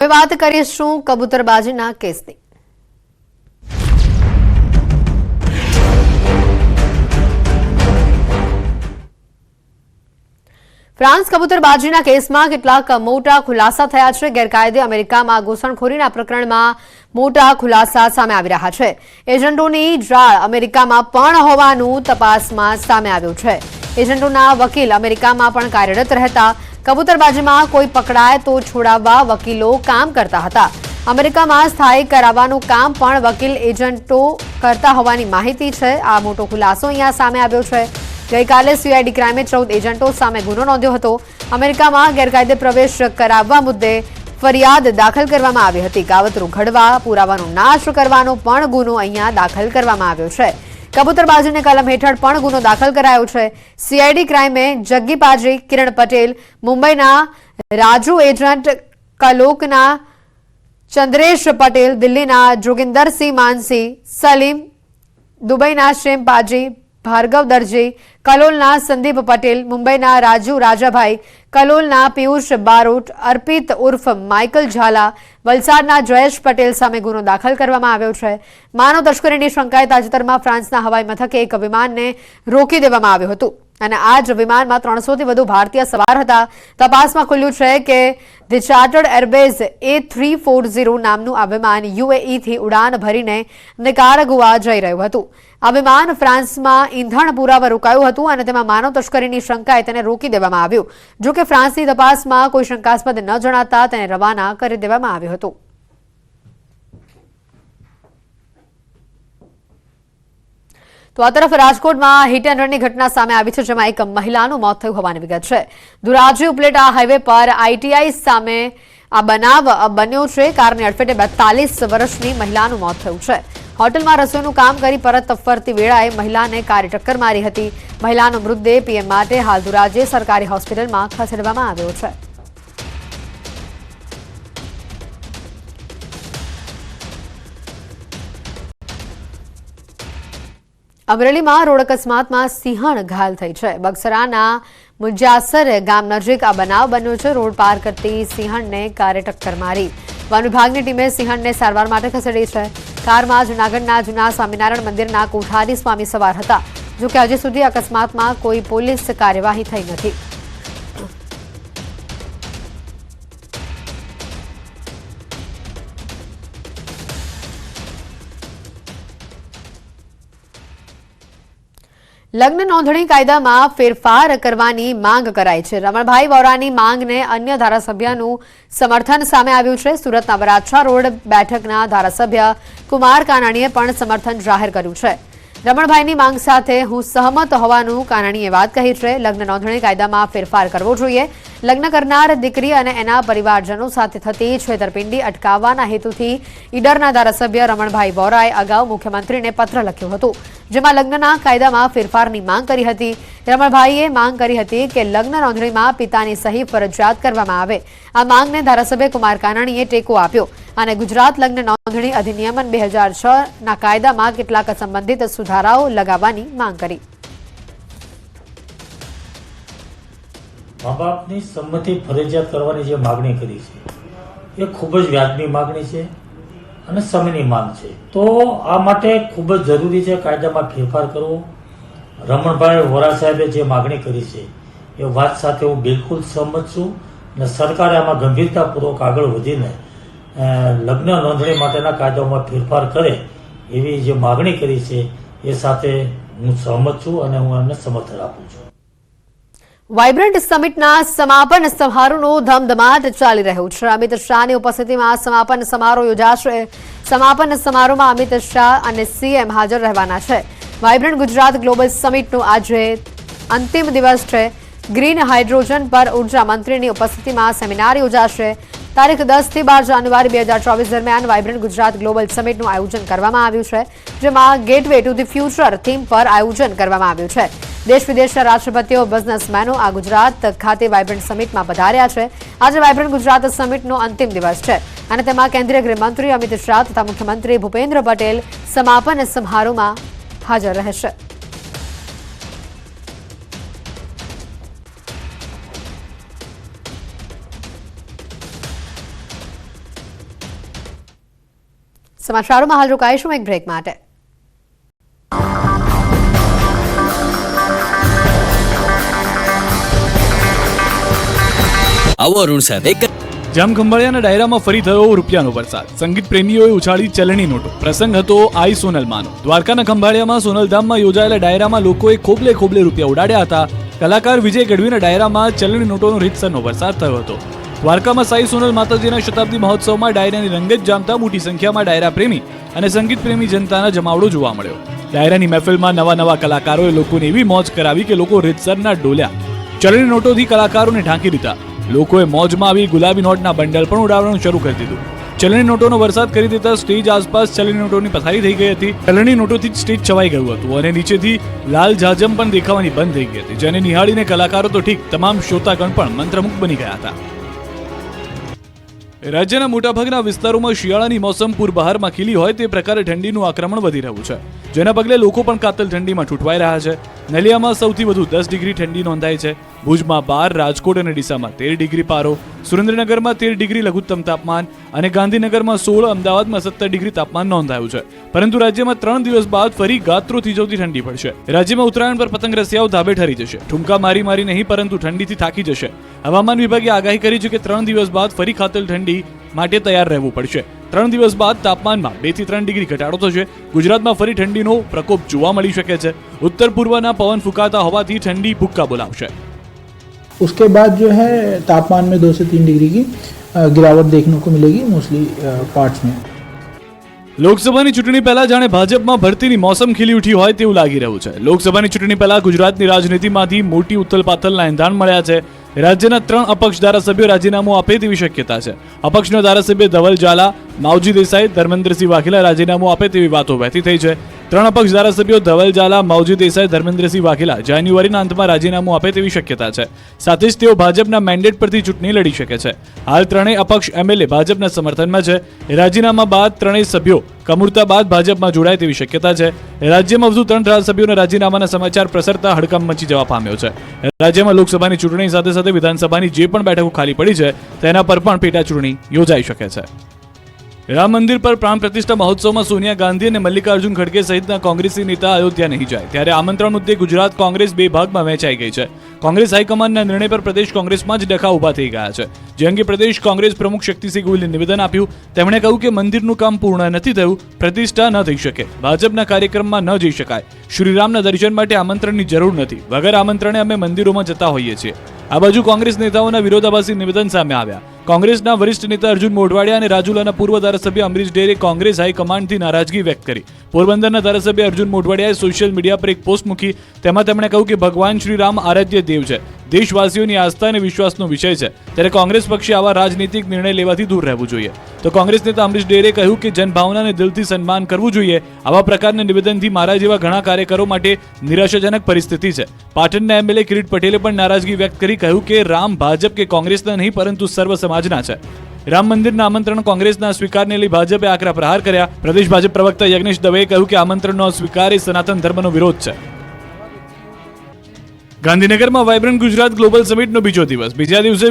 હવે વાત કરીશું કબૂતરબાજીના કેસની। ફ્રાન્સ કબૂતરબાજીના કેસમાં કેટલાક મોટા ખુલાસા થયા છે। ગેરકાયદે અમેરિકામાં ઘૂસણખોરીના પ્રકરણમાં મોટા ખુલાસા સામે આવી રહ્યા છે। એજન્ટોની જાળ અમેરિકામાં પણ હોવાનું તપાસમાં સામે આવ્યું છે। એજન્ટોના વકીલ અમેરિકામાં પણ કાર્યરત રહેતા કબૂતરબાજીમાં કોઈ પકડાય તો છોડાવવા વકીલો કામ કરતા હતા। અમેરિકામાં સ્થાયી કરાવવાનું કામ પણ વકીલ એજન્ટો કરતા હોવાની માહિતી છે। આ મોટો ખુલાસો અહીંયા સામે આવ્યો છે। ગઈકાલે સીઆઈડી ક્રાઇમે 14 એજન્ટો સામે ગુનો નોંધ્યો હતો। અમેરિકામાં ગેરકાયદે પ્રવેશ કરાવવા મુદ્દે ફરિયાદ દાખલ કરવામાં આવી હતી। કાવતરું ઘડવા, પુરાવાનો નાશ કરવાનો પણ ગુનો અહીંયા દાખલ કરવામાં આવ્યો છે। કબૂતરબાજીની કલમ હેઠળ પણ ગુનો દાખલ કરાયો છે। સીઆઈડી ક્રાઇમે જગ્ગી પાજી, કિરણ પટેલ, મુંબઈના રાજુ એજન્ટ, કલોકના ચંદ્રેશ પટેલ, દિલ્હીના જોગિંદરસિંહ માનસી, સલીમ, દુબઈના શેમ પાજી, ભાર્ગવ દરજી, કલોલના સંદીપ પટેલ, મુંબઈના રાજુ રાજાભાઈ, કલોલના પિયુષ બારોટ, અર્પિત ઉર્ફ માઇકલ ઝાલા, વલસાડના જયેશ પટેલ સામે ગુનો દાખલ કરવામાં આવ્યો છે। માનવ તસ્કરીની શંકાએ તાજેતરમાં ફ્રાન્સના હવાઈ મથકે એક વિમાનને રોકી દેવામાં આવ્યું હતું અને આ જ વિમાનમાં 300થી વધુ ભારતીય સવાર હતા। તપાસમાં ખુલ્યું છે કે ધી ચાર્ટર્ડ એરવેઝ A340 નામનું આ વિમાન યુએઈથી ઉડાન ભરીને નિકારાગુઆ જઈ રહ્યું હતું। આ વિમાન ફ્રાન્સમાં ઈંધણ પુરાવા રોકાયું હતું અને તેમાં માનવ તસ્કરીની શંકાએ તેને રોકી દેવામાં આવ્યું। જો કે ફ્રાન્સની તપાસમાં કોઈ શંકાસ્પદ ન જણાતા તેને રવાના કરી દેવામાં આવ્યું હતું। તો આ તરફ રાજકોટમાં હિટ એન્ડ રનની ઘટના સામે આવી છે, જેમાં એક મહિલાનું મોત થયું હોવાની વિગત છે। ધોરાજી ઉપલેટા હાઈવે પર આઈટીઆઈ સામે આ બનાવ બન્યો છે। કારની અડફેટે 42 વર્ષની મહિલાનું મોત થયું છે। હોટલમાં રસોઈનું કામ કરી પરત ફરતી વેળાએ મહિલાને કારે ટક્કર મારી હતી। મહિલાનો મૃતદેહ પીએમ માટે હાલ ધોરાજી સરકારી હોસ્પિટલમાં ખસેડવામાં આવ્યો છે। અમરેલીમાં રોડ અકસ્માતમાં સિંહણ ઘાયલ થઈ છે। બગસરાના મુજાસર ગામ નજીક આ બનાવ બન્યો છે। રોડ પાર કરતી સિંહણને કારે ટક્કર મારી। વન વિભાગની ટીમે સિંહણને સારવાર માટે ખસેડી છે। કારમાં જૂનાગઢના જૂના સ્વામિનારાયણ મંદિરના કોઠારી સ્વામી સવાર હતા। જો કે હજી સુધી અકસ્માતમાં કોઈ પોલીસ કાર્યવાહી થઈ નથી। લગ્ન નોંધણી કાયદામાં ફેરફાર કરવાની માંગ કરાઈ છે। રમણભાઈ વોરાની માંગને અન્ય ધારાસભ્યનું સમર્થન સામે આવ્યું છે। સુરતના વરાછા રોડ બેઠકના ધારાસભ્ય કુમાર કાનાણીએ પણ સમર્થન જાહેર કર્યું છે। રમણભાઈની માંગ સાથે હું સહમત હોવાનું કાનાણીએ વાત કહી છે। લગ્ન નોંધણી કાયદામાં ફેરફાર કરવો જોઈએ। લગ્ન કરનાર દીકરી અને એના પરિવારજનો સાથે થતી છેતરપિંડી અટકાવવાના હેતુથી ઈડરના ધારાસભ્ય રમણભાઈ વોરાએ અગાઉ મુખ્યમંત્રીને પત્ર લખ્યો હતો, જેમાં લગ્નના કાયદામાં ફેરફારની માંગ કરી હતી। રમણભાઈએ માંગ કરી હતી કે લગ્ન નોંધણીમાં પિતાની સહી ફરજિયાત કરવામાં આવે। આ માંગને ધારાસભ્ય કુમાર કાનાણીએ ટેકો આપ્યો અને ગુજરાત લગ્ન નોંધણી અધિનિયમ 2006ના કાયદામાં કેટલાક સંબંધિત સુધારાઓ લગાવવાની માંગ કરી। મા બાપની સંમતિ ફરજિયાત કરવાની જે માગણી કરી છે એ ખૂબ જ વ્યાજબી માગણી છે અને સમયની માંગ છે। તો આ માટે ખૂબ જ જરૂરી છે કાયદામાં ફેરફાર કરવો। રમણભાઈ વોરા સાહેબે જે માગણી કરી છે એ વાત સાથે હું બિલકુલ સહમત છું અને સરકારે આમાં ગંભીરતાપૂર્વક આગળ વધીને લગ્ન નોંધણી માટેના કાયદાઓમાં ફેરફાર કરે એવી જે માગણી કરી છે એ સાથે હું સહમત છું અને હું એમને સમર્થન આપું છું। વાઇબ્રન્ટ સમિટના સમાપન સમારોહનો ધમધમાટ ચાલી રહ્યો છે। અમિત શાહની ઉપસ્થિતિમાં સમાપન સમારોહ યોજાશે। સમાપન સમારોહમાં અમિત શાહ અને સીએમ હાજર રહેવાના છે। વાઇબ્રન્ટ ગુજરાત ગ્લોબલ સમિટનો આજે અંતિમ દિવસ છે। ગ્રીન હાઇડ્રોજન પર ઉર્જા મંત્રીની ઉપસ્થિતિમાં સેમિનાર યોજાશે। તારીખ 10 થી 12 જાન્યુઆરી 2024 દરમિયાન વાઇબ્રન્ટ ગુજરાત ગ્લોબલ સમિટનું આયોજન કરવામાં આવ્યું છે, જેમાં gateway to the future theme પર આયોજન કરવામાં આવ્યું છે। દેશ વિદેશના રાષ્ટ્રપતિઓ, બિઝનેસમેનો આ ગુજરાત ખાતે વાઇબ્રન્ટ સમિટમાં પધાર્યા છે। આજે વાઇબ્રન્ટ ગુજરાત સમિટનો અંતિમ દિવસ છે અને તેમાં કેન્દ્રીય ગૃહમંત્રી અમિત શાહ તથા મુખ્યમંત્રી ભૂપેન્દ્ર પટેલ સમાપન સમારોહમાં હાજર રહેશે। સમાચારોમાં હાલ રોકાઈશું એક બ્રેક માટે. આવો અરુણ સાહેબ એક જામખંભાળિયાના ડાયરામાં ફરી થયો રૂપિયાનો વરસાદ. સંગીત પ્રેમીઓએ ઉછાળી ચલણી નોટો. પ્રસંગ હતો આઈ સોનલમાનો. દ્વારકાના ખંભાળિયામાં સોનલધામમાં યોજાયેલા ડાયરામાં લોકોએ ખોબલે રૂપિયા ઉડાડ્યા હતા. કલાકાર વિજય ગઢવીના ડાયરામાં ચલણી નોટોનો રીતસરનો વરસાદ થયો હતો. દ્વારકામાં સાઈ સોનલ માતાજીના શતાબ્દી મહોત્સવમાં ડાયરાની રંગત જામતા મોટી સંખ્યામાં ડાયરા પ્રેમી અને સંગીત પ્રેમી જનતાના જમાવડો જોવા મળ્યો. ડાયરાની મહેફિલમાં નવા કલાકારોએ લોકોને એવી મોજ કરાવી કે લોકો રીતસરના ડોલ્યા. ચલણી નોટોથી કલાકારોને ઢાંકી દીધા. લોકોએ મોજમાં આવી ગુલાબી નોટના બંડલ પણ ઉડાવવાનું શરૂ કરી દીધું. ચલણી નોટોનો વરસાદ કરી દેતા સ્ટેજ આસપાસ ચલણી નોટોની પથારી થઈ ગઈ હતી. ચલણી નોટોથી જ સ્ટેજ છવાઈ ગયું હતું અને નીચેથી લાલ જાજમ પણ દેખાવાની બંધ થઈ ગઈ હતી, જેને નિહાળીને કલાકારો તો ઠીક, તમામ શ્રોતાગણ પણ મંત્રમુગ્ધ બની ગયા હતા. રાજ્યના મોટાભાગના વિસ્તારોમાં શિયાળાની મોસમ પૂરબહારમાં ખીલી હોય તે પ્રકારે ઠંડીનું આક્રમણ વધી રહ્યું છે, જેના પગલે લોકો પણ કાતલ ઠંડીમાં છૂટવાઈ રહ્યા છે. નલિયામાં સૌથી વધુ 10 ડિગ્રી ઠંડી નોંધાઈ છે. ભુજમાં 12, રાજકોટ અને ડીસામાં 13 ડિગ્રી પારો, સુરેન્દ્રનગરમાં 13 ડિગ્રી લઘુત્તમ તાપમાન અને ગાંધીનગરમાં 16, અમદાવાદમાં 17 ડિગ્રી તાપમાન નોંધાયું છે. પરંતુ રાજ્યમાં 3 દિવસ બાદ ફરી ગાત્રો થીજવતી ઠંડી પડશે. રાજ્યમાં ઉત્તરાયણ પર પતંગ રસિયાઓ ધાબે ઠરી જશે. ઠુમકા મારી નહીં પરંતુ ઠંડીથી થાકી જશે. હવામાન વિભાગે આગાહી કરી છે કે 3 દિવસ બાદ ફરી કાતલ ઠંડી માટે તૈયાર રહેવું પડશે. 3 દિવસ બાદ તાપમાનમાં 2 થી 3 ડિગ્રી ઘટાડો થશે. ગુજરાતમાં ફરી ઠંડીનો પ્રકોપ જોવા મળી શકે છે. ઉત્તર પૂર્વના પવન ફૂંકાતા હોવાથી ઠંડી ભૂક્કા બોલાવશે. उसके बाद जो है तापमान में 2 से 3 डिग्री की गिरावट देखने को मिलेगी मोस्टली पार्ट्स में. લોકસભાની ચૂંટણી પહેલા જાણે ભાજપમાં ભરતીની મોસમ ખીલી ઉઠી હોય તેવું લાગી રહ્યું છે. લોકસભાની ચૂંટણી પહેલા ગુજરાતની રાજનીતિમાંથી મોટી ઉથલપાથલના એંધાણ મળ્યા છે. રાજ્યના 3 અપક્ષ ધારાસભ્યો રાજીનામું આપે તેવી શક્યતા છે. અપક્ષના ધારાસભ્ય ધવલ ઝાલા, માવજી દેસાઈ, ધર્મેન્દ્રસિંહ વાઘેલા રાજીનામું આપે તેવી વાતો વહેતી થઈ છે. 3 અપક્ષ ધારાસભ્યો ધવલ ઝાલા, માવજી દેસાઈ, ધર્મેન્દ્રસિંહ વાઘેલા જાન્યુઆરીના અંતમાં રાજીનામું આપે તેવી શક્યતા છે. સાથે જ તેઓ ભાજપના મેન્ડેટ પરથી ચૂંટણી લડી શકે છે. હાલ 3 અપક્ષ એમએલએ ભાજપના સમર્થનમાં છે. રાજીનામા બાદ 3 સભ્યો કમુરતા બાદ ભાજપમાં જોડાય તેવી શક્યતા છે. રાજ્યમાં વધુ 3 ધારાસભ્યોના રાજીનામાના સમાચાર પ્રસરતા હડકંપ મચી જવા પામ્યો છે. રાજ્યમાં લોકસભાની ચૂંટણી સાથે સાથે વિધાનસભાની જે પણ બેઠકો ખાલી પડી છે તેના પર પણ પેટા ચૂંટણી યોજાઈ શકે છે. રામ મંદિર પર પ્રાણ પ્રતિષ્ઠા મહોત્સવમાં સોનિયા ગાંધી અને મલ્લિકાર્જુન ખડગે સહિતના કોંગ્રેસી નેતા અયોધ્યા નહીં જાય, ત્યારે આમંત્રણ મુદ્દે ગુજરાત કોંગ્રેસ 2 ભાગમાં વહેંચાઈ ગઈ છે. કોંગ્રેસ હાઈકમાન્ડના નિર્ણય પર પ્રદેશ કોંગ્રેસમાં જ ડખા ઉભા થઈ ગયા છે. જે અંગે પ્રદેશ કોંગ્રેસ પ્રમુખ શક્તિસિંહ ગોહિલે નિવેદન આપ્યું. તેમણે કહ્યું કે મંદિરનું કામ પૂર્ણ નથી થયું, પ્રતિષ્ઠા ન થઈ શકે, ભાજપના કાર્યક્રમમાં ન જઈ શકાય, શ્રીરામના દર્શન માટે આમંત્રણની જરૂર નથી, વગર આમંત્રણે અમે મંદિરોમાં જતા હોઈએ છીએ. આ બાજુ કોંગ્રેસ નેતાઓના વિરોધાભાસી નિવેદન સામે આવ્યા. કોંગ્રેસના વરિષ્ઠ નેતા અર્જુન મોઢવાડિયા અને રાજુલાના પૂર્વ ધારાસભ્ય અમરીશ ડેરે કોંગ્રેસ હાઈકમાન્ડથી નારાજગી વ્યક્ત કરી. પોરબંદરના ધારાસભ્ય અર્જુન મોઢવાડિયાએ સોશિયલ મીડિયા પર એક પોસ્ટ મૂકી. તેમાં તેમણે કહ્યું કે ભગવાન શ્રી રામ આરાધ્ય દેવ છે, દેશવાસીઓની આસ્થા અને વિશ્વાસનો વિષય છે, ત્યારે કોંગ્રેસ પક્ષે આવા રાજનીતિક નિર્ણય લેવાથી દૂર રહેવું જોઈએ. તો કોંગ્રેસ નેતા અમરીશ ડેરે કહ્યું કે જનભાવનાને દિલથી સન્માન કરવું જોઈએ. આવા પ્રકારના નિવેદનથી મારા જેવા ઘણા કાર્યકરો માટે નિરાશાજનક પરિસ્થિતિ છે. પાટણના એમએલએ કિરીટ પટેલે પણ નારાજગી વ્યક્ત કરી કહ્યું કે રામ ભાજપ કે કોંગ્રેસના નહીં પરંતુ સર્વ સમાજના છે. રામ મંદિરના આમંત્રણ કોંગ્રેસના સ્વીકારને લઈ ભાજપે આકરા પ્રહાર કર્યા. પ્રદેશ ભાજપ પ્રવક્તા યજ્ઞેશ દવેએ કહ્યું કે આમંત્રણનો સ્વીકાર એ સનાતન ધર્મનો વિરોધ છે. ગાંધીનગરમાં વાયબ્રન્ટ ગુજરાત ગ્લોબલ સમિટનો બીજો દિવસ. બીજા દિવસે